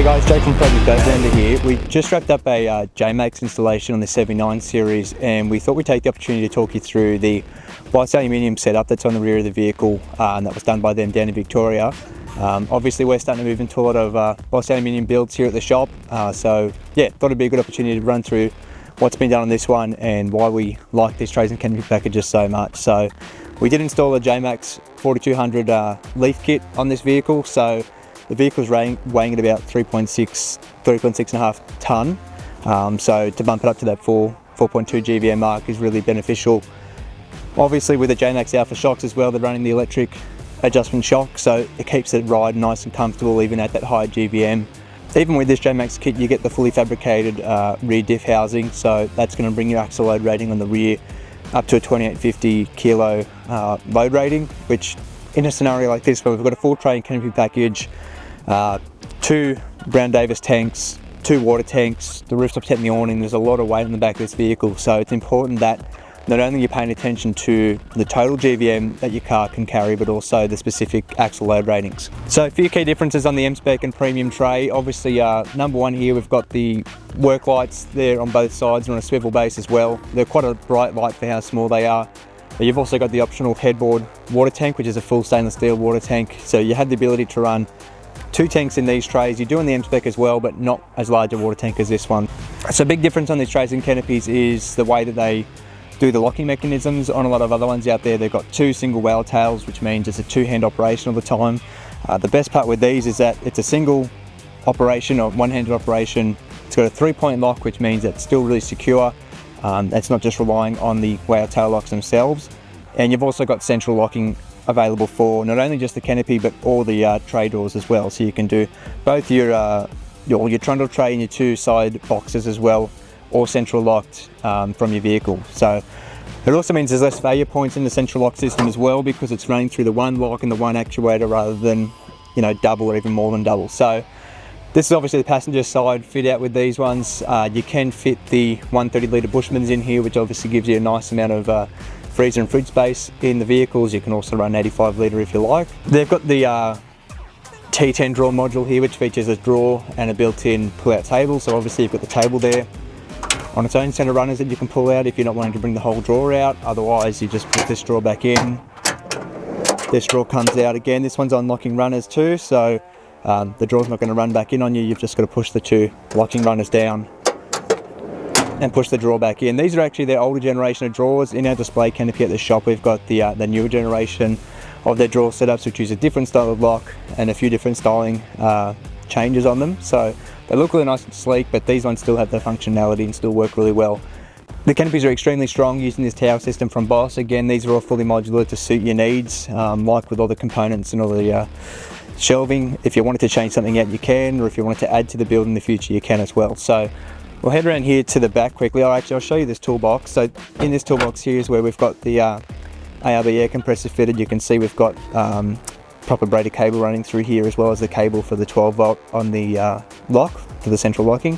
Guys, Jake from Overlander here. We just wrapped up a JMACX installation on the 79 series, and we thought we'd take the opportunity to talk you through the Boss Aluminium setup that's on the rear of the vehicle, and that was done by them down in Victoria. Obviously we're starting to move into a lot of Boss Aluminium builds here at the shop, so yeah, thought it'd be a good opportunity to run through what's been done on this one and why we like these trays and canopy packages so much. So we did install a JMACX 4200 Leaf kit on this vehicle, so the vehicle's weighing at about 3.6.5 tonne, so to bump it up to that 4.2 GVM mark is really beneficial. Obviously with the JMACX Alpha shocks as well, they're running the electric adjustment shock, so it keeps it ride nice and comfortable even at that high GVM. Even with this JMACX kit you get the fully fabricated rear diff housing, so that's going to bring your axle load rating on the rear up to a 2850 kilo load rating, which in a scenario like this where we've got a full tray and canopy package, 2 Brown Davis tanks, 2 water tanks, the rooftop tent and the awning, there's a lot of weight on the back of this vehicle, so it's important that not only you're paying attention to the total GVM that your car can carry, but also the specific axle load ratings. So a few key differences on the M-Spec and Premium tray. Obviously number one here, we've got the work lights there on both sides and on a swivel base as well. They're quite a bright light for how small they are. You've also got the optional headboard water tank, which is a full stainless steel water tank, so you have the ability to run 2 tanks in these trays. You do in the M-Spec as well, but not as large a water tank as this one. So a big difference on these trays and canopies is the way that they do the locking mechanisms. On a lot of other ones out there, they've got 2 single whale tails, which means it's a 2-hand operation all the time. The best part with these is that it's a single operation or one-handed operation. It's got a 3-point lock, which means it's still really secure. It's not just relying on the whale tail locks themselves. And you've also got central locking available for not only just the canopy but all the tray doors as well, so you can do both your trundle tray and your 2 side boxes as well, all central locked from your vehicle. So it also means there's less failure points in the central lock system as well, because it's running through the one lock and the one actuator rather than, you know, double or even more than double. So this is obviously the passenger side fit out with these ones. You can fit the 130 litre Bushmans in here, which obviously gives you a nice amount of freezer and fridge space in the vehicles. You can also run 85 litre if you like. They've got the T10 drawer module here, which features a drawer and a built-in pull-out table. So obviously you've got the table there on its own set of runners that you can pull out if you're not wanting to bring the whole drawer out. Otherwise you just put this drawer back in. This drawer comes out again. This one's on locking runners too, so the drawer's not going to run back in on you. You've just got to push the 2 locking runners down and push the drawer back in. These are actually their older generation of drawers. In our display canopy at the shop we've got the newer generation of their drawer setups, which use a different style of lock and a few different styling changes on them. So they look really nice and sleek, but these ones still have the functionality and still work really well. The canopies are extremely strong using this tower system from Boss. Again, these are all fully modular to suit your needs, like with all the components and all the shelving. If you wanted to change something out you can, or if you wanted to add to the build in the future you can as well. So we'll head around here to the back quickly. I'll show you this toolbox. So in this toolbox here is where we've got the ARB air compressor fitted. You can see we've got proper braided cable running through here, as well as the cable for the 12 volt on the lock for the central locking.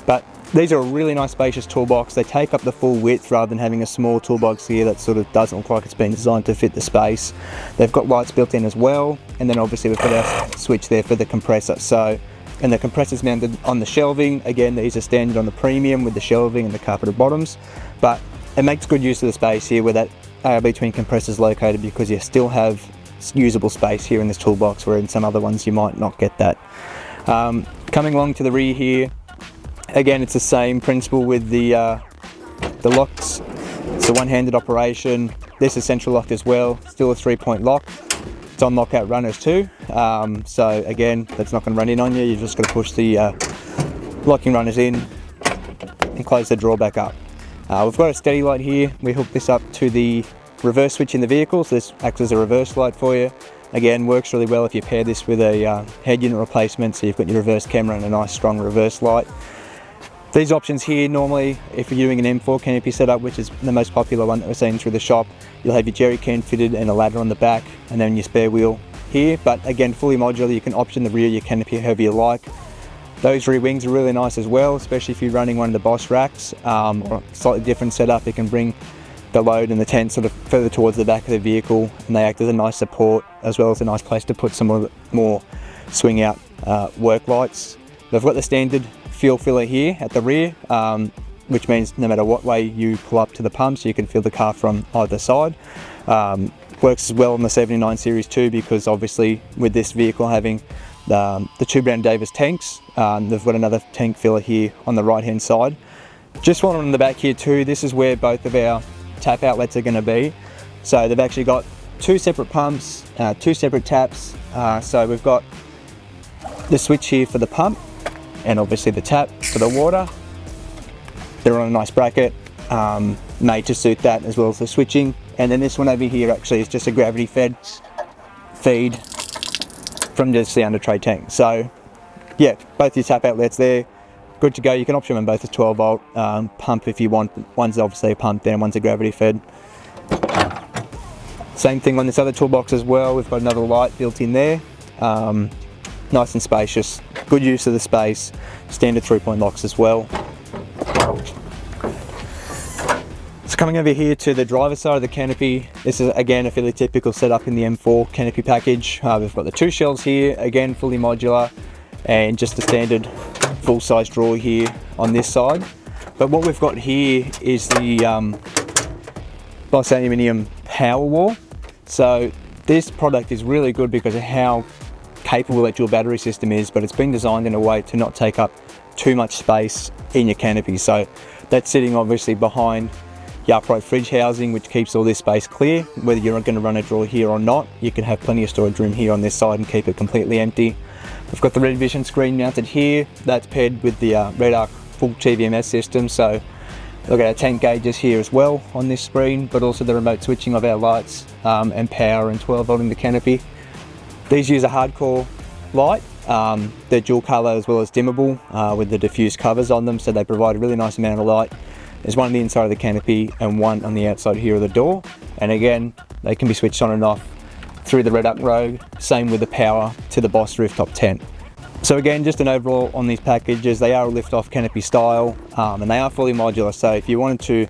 But these are a really nice spacious toolbox. They take up the full width rather than having a small toolbox here that sort of doesn't look like it's been designed to fit the space. They've got lights built in as well, and then obviously we've got our switch there for the compressor. So, and the compressor's mounted on the shelving. Again, these are standard on the Premium with the shelving and the carpeted bottoms, but it makes good use of the space here where that ARB twin compressor is located, because you still have usable space here in this toolbox, where in some other ones you might not get that. Coming along to the rear here, again it's the same principle with the locks. It's a one-handed operation. This is central locked as well, still a 3-point lock. It's on lockout runners too, so again that's not going to run in on you. You've just got to push the locking runners in and close the drawer back up. We've got a steady light here. We hook this up to the reverse switch in the vehicle, so this acts as a reverse light for you. Again, works really well if you pair this with a head unit replacement, so you've got your reverse camera and a nice strong reverse light. These options here, normally if you're doing an M4 canopy setup, which is the most popular one that we're seeing through the shop, you'll have your jerry can fitted and a ladder on the back, and then your spare wheel here. But again, fully modular, you can option the rear of your canopy however you like. Those rear wings are really nice as well, especially if you're running one of the Boss racks, or a slightly different setup. It can bring the load and the tent sort of further towards the back of the vehicle, and they act as a nice support as well as a nice place to put some more swing out work lights. they've got the standard fuel filler here at the rear, which means no matter what way you pull up to the pumps, you can fill the car from either side. Works as well on the 79 series too, because obviously with this vehicle having the two Brown Davis tanks, they've got another tank filler here on the right hand side. Just one on the back here too, this is where both of our tap outlets are going to be. So they've actually got two separate pumps, two separate taps. So we've got the switch here for the pump and obviously the tap for the water. They're on a nice bracket, made to suit that as well as the switching. And then this one over here actually is just a gravity fed feed from just the under tray tank. So yeah, both your tap outlets there, good to go. You can option them both as 12 volt pump if you want. One's obviously a pump there and one's a gravity fed. Same thing on this other toolbox as well. We've got another light built in there. Nice and spacious, good use of the space, standard 3-point locks as well. So coming over here to the driver's side of the canopy, this is again a fairly typical setup in the M4 canopy package. We've got the two shelves here, again fully modular, and just a standard full-size drawer here on this side. But what we've got here is the Boss Aluminium power wall. So this product is really good because of how capable that dual battery system is, but it's been designed in a way to not take up too much space in your canopy. So that's sitting obviously behind your upright fridge housing, which keeps all this space clear. Whether you're going to run a drawer here or not, you can have plenty of storage room here on this side and keep it completely empty. We've got the Red Vision screen mounted here. That's paired with the Red Arc full GVMS system. So look at our tank gauges here as well on this screen, but also the remote switching of our lights and power and 12 volt in the canopy. These use a hardcore light. They're dual color as well as dimmable with the diffuse covers on them, so they provide a really nice amount of light. There's one on the inside of the canopy and one on the outside here of the door. And again, they can be switched on and off through the Red Arc Rogue, same with the power to the Boss rooftop tent. So again, just an overall on these packages, they are a lift-off canopy style, and they are fully modular. So if you wanted to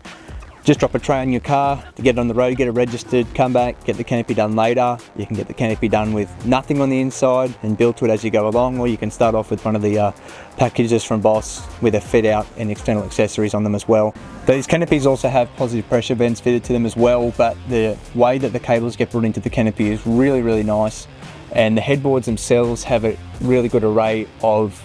just drop a tray on your car to get it on the road, get it registered, come back, get the canopy done later. You can get the canopy done with nothing on the inside and build to it as you go along, or you can start off with one of the packages from Boss with a fit out and external accessories on them as well. These canopies also have positive pressure vents fitted to them as well, but the way that the cables get brought into the canopy is really, really nice. And the headboards themselves have a really good array of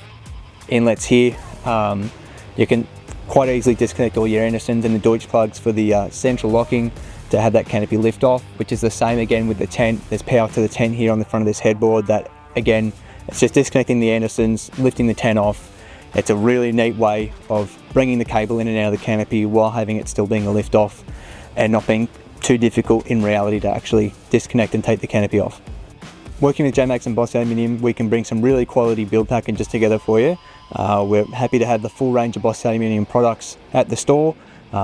inlets here. You can quite easily disconnect all your Andersons and the Deutsch plugs for the central locking to have that canopy lift off, which is the same again with the tent. There's power to the tent here on the front of this headboard that again, it's just disconnecting the Andersons, lifting the tent off. It's a really neat way of bringing the cable in and out of the canopy while having it still being a lift off and not being too difficult in reality to actually disconnect and take the canopy off. Working with JMACX and Boss Aluminium, we can bring some really quality build packages together for you. We're happy to have the full range of Boss Aluminium products at the store.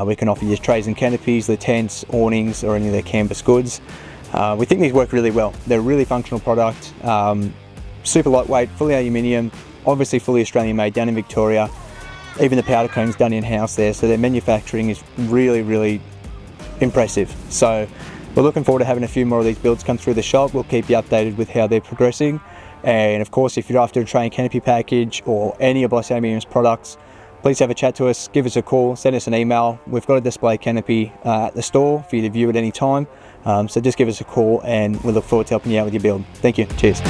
We can offer you trays and canopies, the tents, awnings, or any of their canvas goods. We think these work really well. They're a really functional product, super lightweight, fully aluminium, obviously fully Australian made down in Victoria. Even the powder cone's done in-house there, so their manufacturing is really, really impressive. So we're looking forward to having a few more of these builds come through the shop. We'll keep you updated with how they're progressing. And of course, if you're after a tray and canopy package or any of Boss Aluminium's products, please have a chat to us, give us a call, send us an email. We've got a display canopy at the store for you to view at any time. So just give us a call and we look forward to helping you out with your build. Thank you. Cheers.